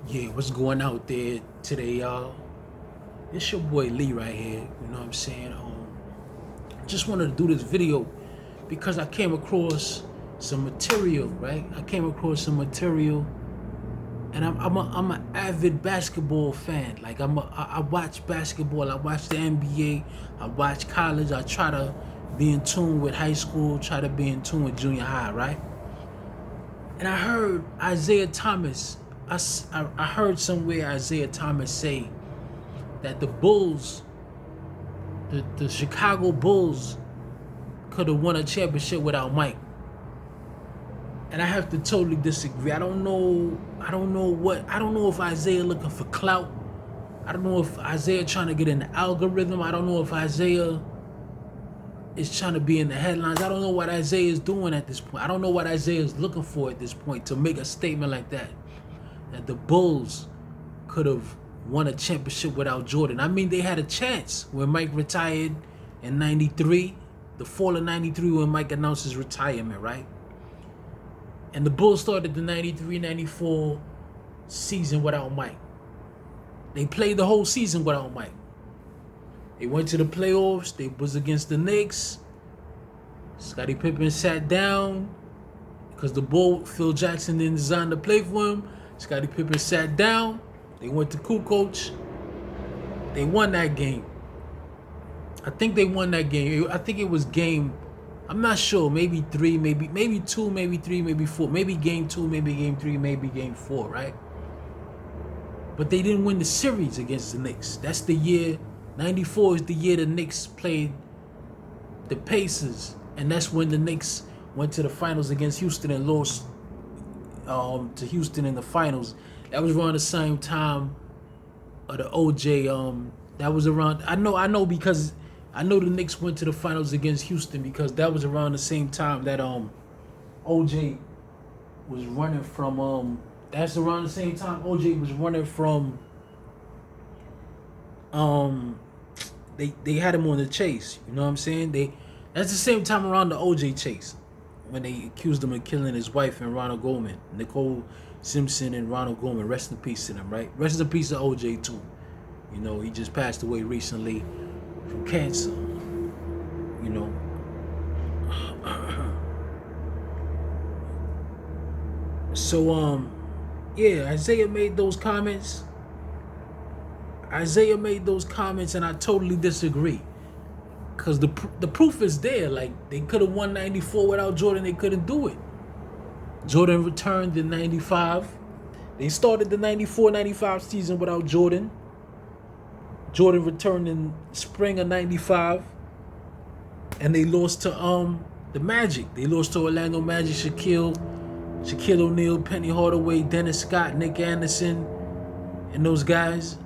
Yeah, what's going out there today, y'all? It's your boy Lee right here. You know what I'm saying? Just wanted to do this video because I came across some material, right? I came across some material, and I'm an avid basketball fan. Like I watch basketball. I watch the NBA. I watch college. I try to be in tune with high school. Try to be in tune with junior high, right? And I heard Isaiah Thomas. I heard somewhere Isaiah Thomas say that the Bulls, the Chicago Bulls, could have won a championship without Mike. And I have to totally disagree. I don't know. I don't know if Isaiah looking for clout. I don't know if Isaiah trying to get in the algorithm. I don't know if Isaiah is trying to be in the headlines. I don't know what Isaiah is doing at this point. I don't know what Isaiah is looking for at this point to make a statement like that. That the Bulls could have won a championship without Jordan. I mean, they had a chance when Mike retired in 93, the fall of 93 when Mike announced his retirement, right? And the Bulls started the 93-94 season without Mike. They played the whole season without Mike. They went to the playoffs. They was against the Knicks. Scottie Pippen sat down because the Bull, Phil Jackson didn't design to play for him. Scottie Pippen sat down. They went to Kukoc. They won that game. I think they won that game. I think it was game, I'm not sure, maybe 3, maybe 2, maybe 3, maybe 4. Maybe game 2, maybe game 3, maybe game 4, right? But they didn't win the series against the Knicks. That's the year, 94 is the year the Knicks played the Pacers. And that's when the Knicks went to the finals against Houston and lost to Houston in the finals. That was around the same time of the OJ. That was around. I know because I know the Knicks went to the finals against Houston because that was around the same time that OJ was running from. That's around the same time OJ was running from. They had him on the chase. You know what I'm saying? That's the same time around the OJ chase when they accused him of killing his wife and Ronald Goldman, Nicole Simpson and Ronald Goldman. Rest in peace to them, right? Rest in peace to OJ too. You know, he just passed away recently from cancer. You know. So yeah, Isaiah made those comments. And I totally disagree. Cause the proof is there. Like they could have won 94 without Jordan. They couldn't do it. Jordan returned in 95. They started the 94-95 season without Jordan. Jordan returned in spring of 95. And they lost to the Magic. They lost to Orlando Magic, Shaquille O'Neal, Penny Hardaway, Dennis Scott, Nick Anderson, and those guys.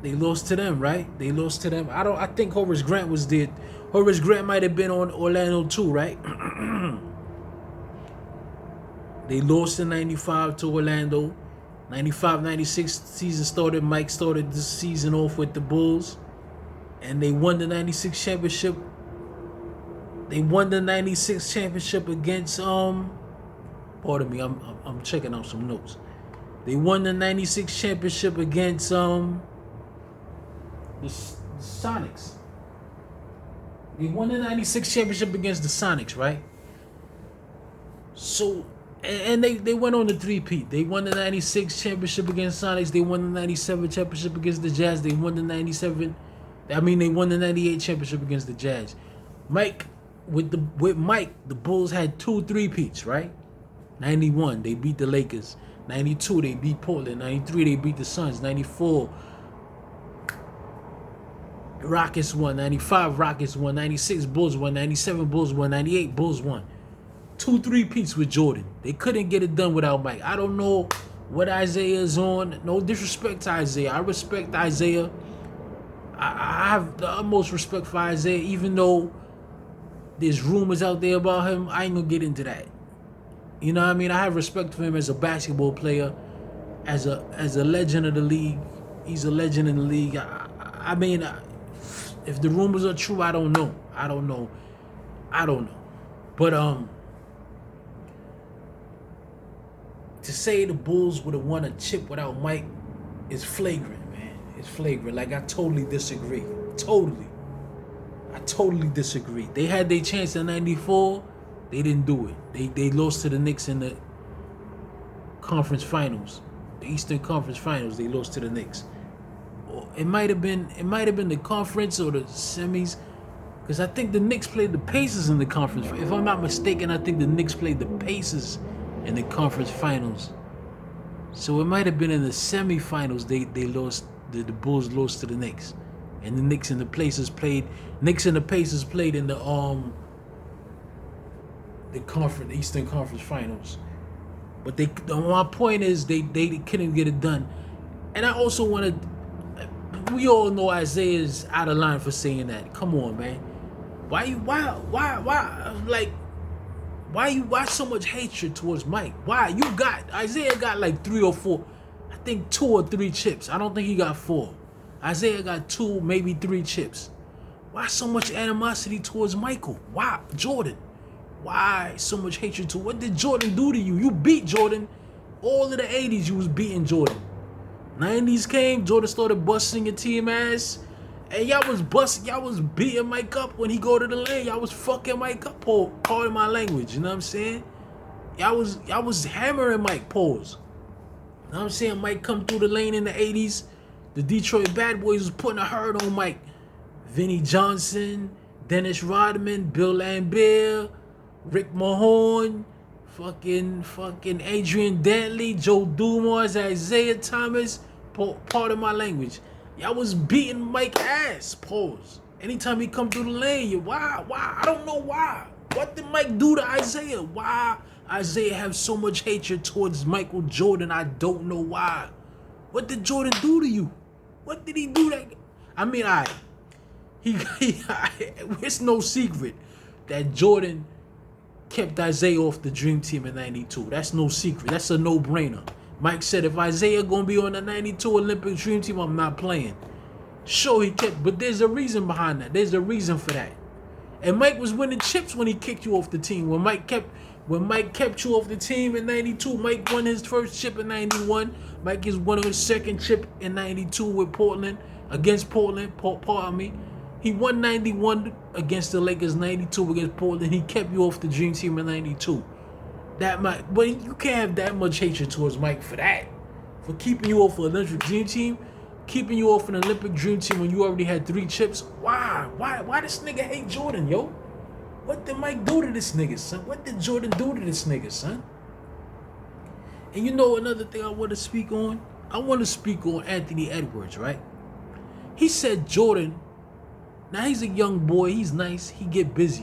They lost to them, right? They lost to them. I think Horace Grant was there. Horace Grant might have been on Orlando too, right? They lost in 95 to Orlando. 95-96 season started. Mike started this season off with the Bulls. And they won the 96 championship. They won the 96 championship against pardon me, I'm checking out some notes. They won the 96 championship against the Sonics. They won the 96 championship against the Sonics, right? So, and they went on the three-peat. They won the 96 championship against Sonics. They won the 97 championship against the Jazz. They won the 98 championship against the Jazz. With Mike, the Bulls had 2 three-peats, right? 91, they beat the Lakers. 92, they beat Portland. 93, they beat the Suns. 94, Rockets won. 95, Rockets won. 96, Bulls won. 97, Bulls won. 98, Bulls won. 2 three-peats with Jordan. They couldn't get it done without Mike. I don't know what Isaiah is on. No disrespect to Isaiah. I respect Isaiah. I have the utmost respect for Isaiah, even though there's rumors out there about him. I ain't gonna get into that. You know what I mean? I have respect for him as a basketball player, as a legend of the league. He's a legend in the league. I mean, if the rumors are true, I don't know. But to say the Bulls would have won a chip without Mike is flagrant, man. It's flagrant. Like, I totally disagree. I totally disagree. They had their chance in '94. They didn't do it. They lost to the Knicks in the conference finals. The Eastern Conference Finals, they lost to the Knicks. It might have been the conference or the semis. Because I think the Knicks played the Pacers in the conference. If I'm not mistaken, I think the Knicks played the Pacers in the conference finals. So it might have been in the semifinals they lost. The Bulls lost to the Knicks, and the Knicks and the Pacers played. Knicks and the Pacers played in the Eastern Conference Finals. But my point is they couldn't get it done. And I also wanted. We all know Isaiah's out of line for saying that. Come on, man. Why so much hatred towards Mike? Why? Isaiah got like 3 or 4, I think 2 or 3 chips. I don't think he got 4. Isaiah got 2, maybe 3 chips. Why so much animosity towards Michael? Why? Jordan. Why so much hatred to? What did Jordan do to you? You beat Jordan. All of the 80s you was beating Jordan. 90s came, Jordan started busting your team ass. And y'all was beating Mike up when he go to the lane. Y'all was fucking Mike up, pardon my language, you know what I'm saying? Y'all was hammering Mike, pause. You know what I'm saying? Mike come through the lane in the 80s. The Detroit Bad Boys was putting a hurt on Mike. Vinnie Johnson, Dennis Rodman, Bill Lambert, Rick Mahorn, fucking Adrian Dantley, Joe Dumars, Isaiah Thomas, pardon my language. Y'all was beating Mike ass, pause. Anytime he come through the lane, why? I don't know why. What did Mike do to Isaiah? Why Isaiah have so much hatred towards Michael Jordan? I don't know why. What did Jordan do to you? What did he do that? I mean, it's no secret that Jordan kept Isaiah off the Dream Team in '92. That's no secret. That's a no-brainer. Mike said, if Isaiah gonna be on the '92 Olympic Dream Team, I'm not playing. Sure, he kept, but there's a reason behind that. There's a reason for that. And Mike was winning chips when he kicked you off the team. When Mike kept you off the team in '92, Mike won his first chip in '91. Mike is one of his second chip in '92 with Portland, against Portland. Pardon me. He won 91 against the Lakers, 92 against Portland. He kept you off the Dream Team in '92. But you can't have that much hatred towards Mike for that. For keeping you off an Olympic Dream Team, keeping you off an Olympic Dream Team when you already had 3 chips. Why? Why this nigga hate Jordan, yo? What did Mike do to this nigga, son? What did Jordan do to this nigga, son? And you know another thing I want to speak on? I want to speak on Anthony Edwards, right? He said Jordan, now he's a young boy, he's nice, he get busy.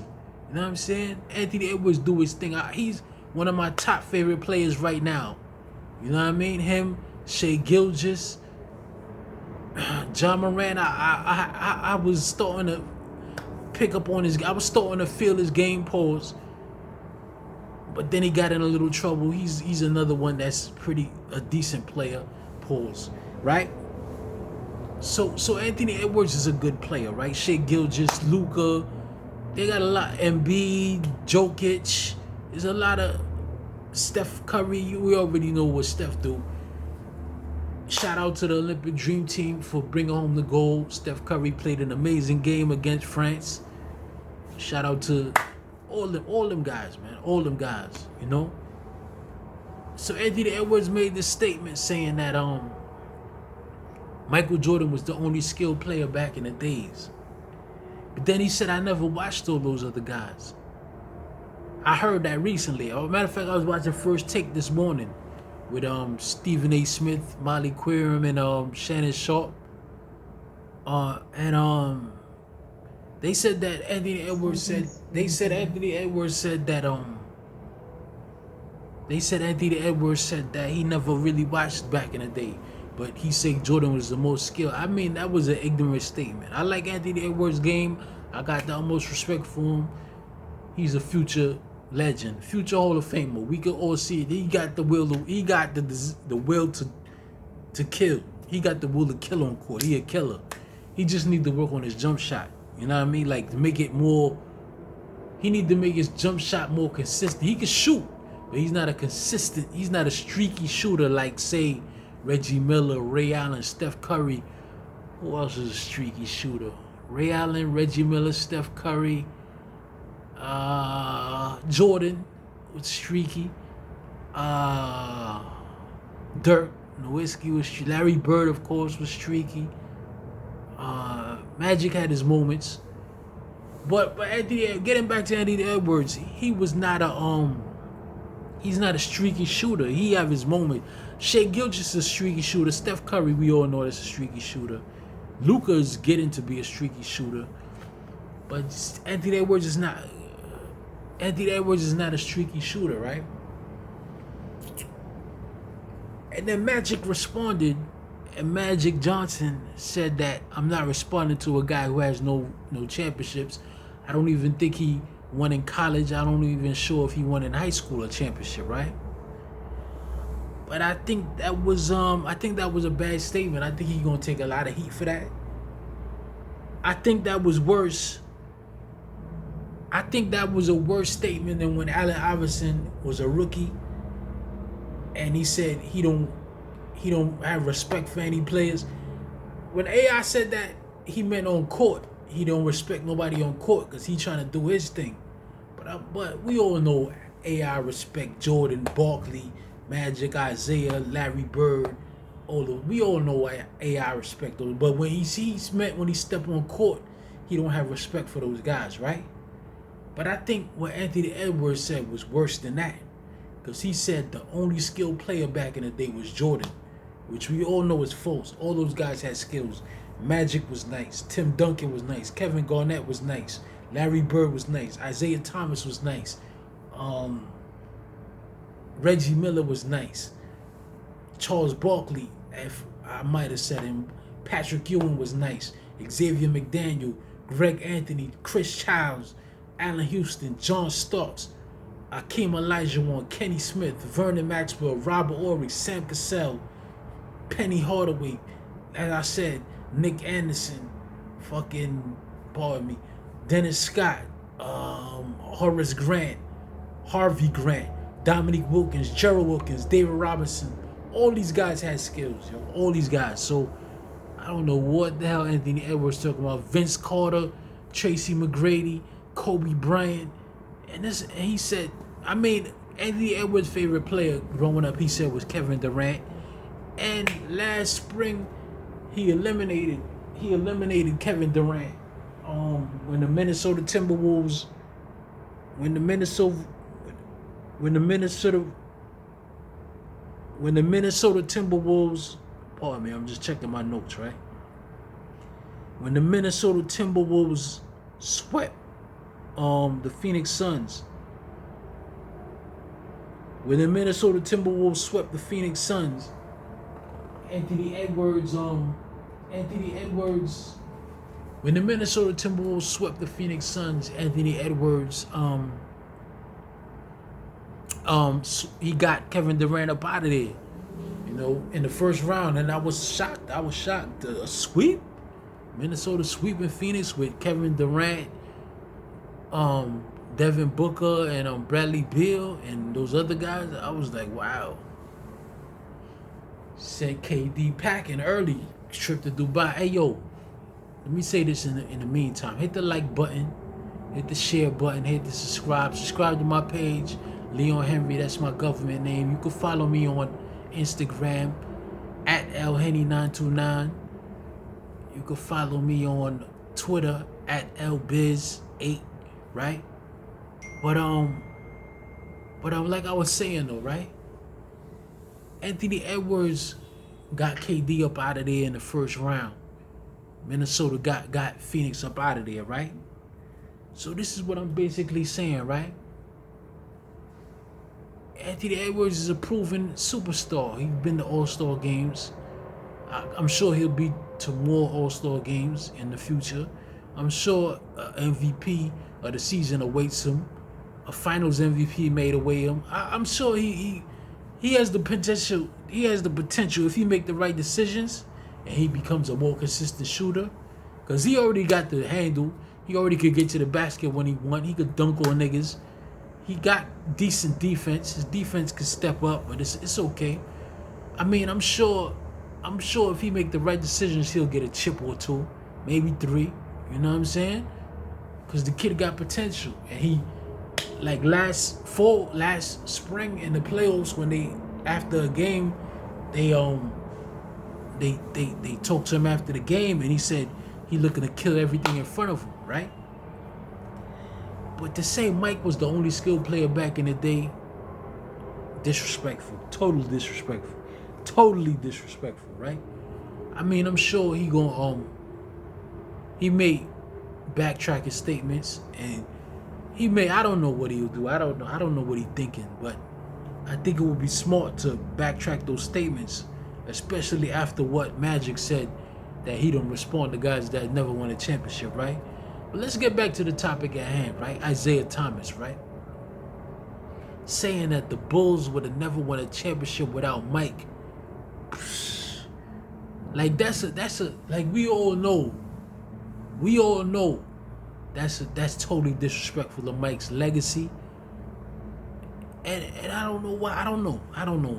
You know what I'm saying? Anthony Edwards do his thing. He's one of my top favorite players right now. You know what I mean? Him, Shai Gilgeous, John Moran. I was starting to pick up on I was starting to feel his game, pause. But then he got in a little trouble. He's another one that's a decent player, pause. Right? So Anthony Edwards is a good player, right? Shai Gilgeous, Luka, they got a lot. Embiid, Jokic. There's a lot of Steph Curry. We already know what Steph do. Shout out to the Olympic Dream Team for bringing home the gold. Steph Curry played an amazing game against France. Shout out to all them guys, man. All them guys, you know. So Anthony Edwards made this statement saying that Michael Jordan was the only skilled player back in the days. But then he said, I never watched all those other guys. I heard that recently. As a matter of fact, I was watching First Take this morning with Stephen A. Smith, Molly Querim, and Shannon Sharp. They said that Anthony Edwards said that he never really watched back in the day. But he said Jordan was the most skilled. I mean, that was an ignorant statement. I like Anthony Edwards' game. I got the utmost respect for him. He's a future legend, future Hall of Famer. We could all see it. He got the will. He got the will to kill. He got the will to kill on court. He a killer. He just need to work on his jump shot. You know what I mean? Like to make it more. He need to make his jump shot more consistent. He can shoot, but he's not a consistent, he's not a streaky shooter like, say, Reggie Miller, Ray Allen, Steph Curry. Who else is a streaky shooter? Ray Allen, Reggie Miller, Steph Curry, Jordan was streaky. Dirk Nowitzki was streaky. Larry Bird, of course, was streaky. Magic had his moments. But getting back to Anthony Edwards, he was not he's not a streaky shooter. He have his moment. Shai Gilgeous is a streaky shooter. Steph Curry, we all know that's a streaky shooter. Luka is getting to be a streaky shooter. But Anthony Edwards is not a streaky shooter, right? And then Magic responded, and Magic Johnson said that I'm not responding to a guy who has no championships. I don't even think he won in college. I don't even sure if he won in high school a championship, right? But I think that was a bad statement. I think he's gonna take a lot of heat for that. I think that was worse. I think that was a worse statement than when Allen Iverson was a rookie and he said he don't have respect for any players. When AI said that, he meant on court. He don't respect nobody on court because he's trying to do his thing. But we all know AI respect Jordan, Barkley, Magic, Isaiah, Larry Bird. We all know AI respect those. But when he step on court, he don't have respect for those guys, right? But I think what Anthony Edwards said was worse than that. Because he said the only skilled player back in the day was Jordan, which we all know is false. All those guys had skills. Magic was nice. Tim Duncan was nice. Kevin Garnett was nice. Larry Bird was nice. Isaiah Thomas was nice. Reggie Miller was nice. Charles Barkley, if I might have said him. Patrick Ewing was nice. Xavier McDaniel, Greg Anthony, Chris Childs, Allen Houston, John Starks, Akeem Olajuwon, Kenny Smith, Vernon Maxwell, Robert Horry, Sam Cassell, Penny Hardaway, as I said, Nick Anderson, Dennis Scott, Horace Grant, Harvey Grant, Dominique Wilkins, Gerald Wilkins, David Robinson. All these guys had skills, yo. All these guys. So I don't know what the hell Anthony Edwards talking about. Vince Carter, Tracy McGrady, Kobe Bryant, and he said, Anthony Edwards' favorite player growing up, he said, was Kevin Durant. And last spring, he eliminated Kevin Durant. When the Minnesota Timberwolves, pardon me, I'm just checking my notes, right? When the Minnesota Timberwolves swept the Phoenix Suns. When the Minnesota Timberwolves swept the Phoenix Suns, Anthony Edwards, when the Minnesota Timberwolves swept the Phoenix Suns, Anthony Edwards, he got Kevin Durant up out of there, in the first round, and I was shocked. A sweep, Minnesota sweeping Phoenix with Kevin Durant, Devin Booker, and Bradley Beal, and those other guys. I was like, wow. Sent KD packing early, trip to Dubai. Hey, yo, let me say this in the meantime. Hit the like button, hit the share button, hit the subscribe. Subscribe to my page, Leon Henry. That's my government name. You can follow me on Instagram at LHenny929. You can follow me on Twitter at LBiz8, right? But like I was saying though, right? Anthony Edwards got KD up out of there in the first round. Minnesota got Phoenix up out of there, right? So this is what I'm basically saying, right? Anthony Edwards is a proven superstar. He's been to All-Star games. I'm sure he'll be to more All-Star games in the future. I'm sure MVP of the season awaits him. A Finals MVP may await him. I'm sure he has the potential. He has the potential if he make the right decisions and he becomes a more consistent shooter. Because he already got the handle. He already could get to the basket when he want. He could dunk on niggas. He got decent defense. His defense could step up, but it's okay. I mean, I'm sure if he make the right decisions, he'll get a chip or two, maybe 3. You know what I'm saying? Because the kid got potential, and he, like last spring in the playoffs, when they after a game, they talked to him after the game, and he said he looking to kill everything in front of him, right? But to say Mike was the only skilled player back in the day, disrespectful, totally disrespectful, right? I mean, I'm sure he may backtrack his statements, and I don't know what he'll do. I don't know what he's thinking, but I think it would be smart to backtrack those statements, especially after what Magic said, that he don't respond to guys that never won a championship, right? But let's get back to the topic at hand, right? Isaiah Thomas, right? Saying that the Bulls would have never won a championship without Mike. Like that's like we all know that's totally disrespectful to Mike's legacy. And I don't know why. I don't know,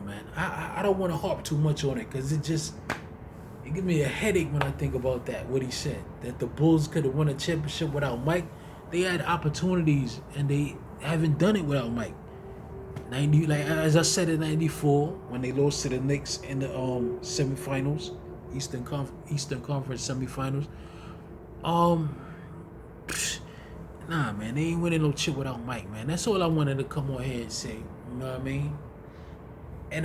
man. I don't want to harp too much on it, because it gives me a headache when I think about that, what he said, that the Bulls could have won a championship without Mike. They had opportunities, and they haven't done it without Mike. Like as I said in '94, when they lost to the Knicks in the semifinals, Eastern Conference semifinals. Nah, man, they ain't winning no chip without Mike, man. That's all I wanted to come on here and say. You know what I mean? And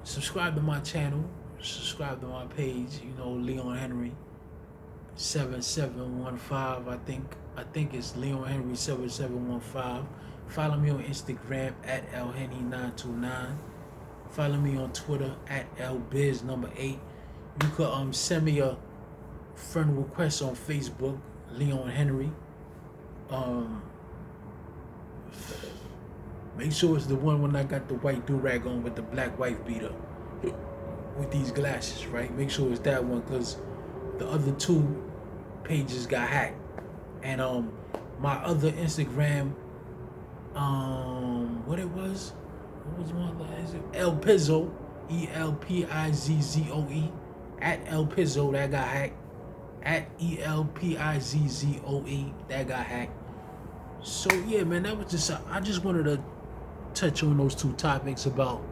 subscribe to my channel. Subscribe to my page. You know, Leon Henry 7715. I think it's Leon Henry 7715. Follow me on Instagram at LHenny929. Follow me on Twitter at LBiz8. You could send me a friend request on Facebook, Leon Henry. Make sure it's the one when I got the white do-rag on with the black wife beater with these glasses, right? Make sure it's that one, because the other 2 pages got hacked. And my other Instagram, what was my last? El Pizzo, ELPIZZOE, at El Pizzo, that got hacked. At ELPIZZOE, that got hacked. So yeah, man, that was just I just wanted to touch on those 2 topics about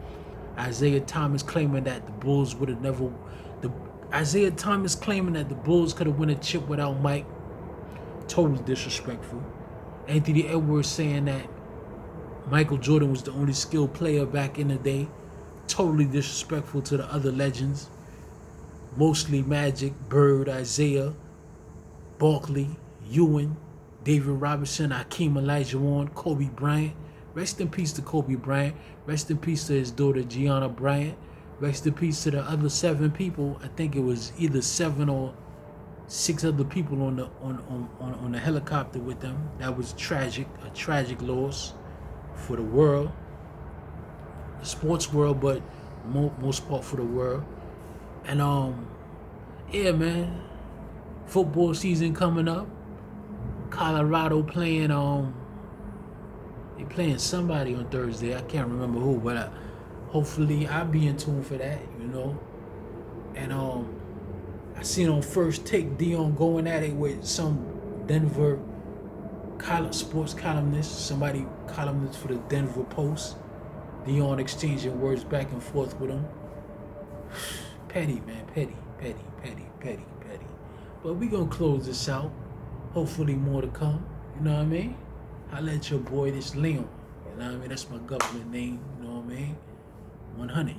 Isaiah Thomas claiming that the Bulls would have never. Isaiah Thomas claiming that the Bulls could have won a chip without Mike. Totally disrespectful. Anthony Edwards saying that Michael Jordan was the only skilled player back in the day. Totally disrespectful to the other legends. Mostly Magic, Bird, Isaiah, Barkley, Ewing, David Robinson, Hakeem Olajuwon, Kobe Bryant. Rest in peace to Kobe Bryant. Rest in peace to his daughter Gianna Bryant. Rest in peace to the other 7 people. I think it was either 7 or 6 other people on the helicopter with them. That was tragic, a tragic loss for the world, the sports world, but most part for the world. And yeah, man, football season coming up. Colorado playing they playing somebody on Thursday. I can't remember who, but hopefully I'll be in tune for that, you know. And I seen on First Take Dion going at it with some Denver sports columnist, columnist for the Denver Post. Dion exchanging words back and forth with him. Petty, man, petty. But we gonna close this out. Hopefully more to come. You know what I mean? Holla at your boy, this Leon. You know what I mean? That's my government name. You know what I mean? 100.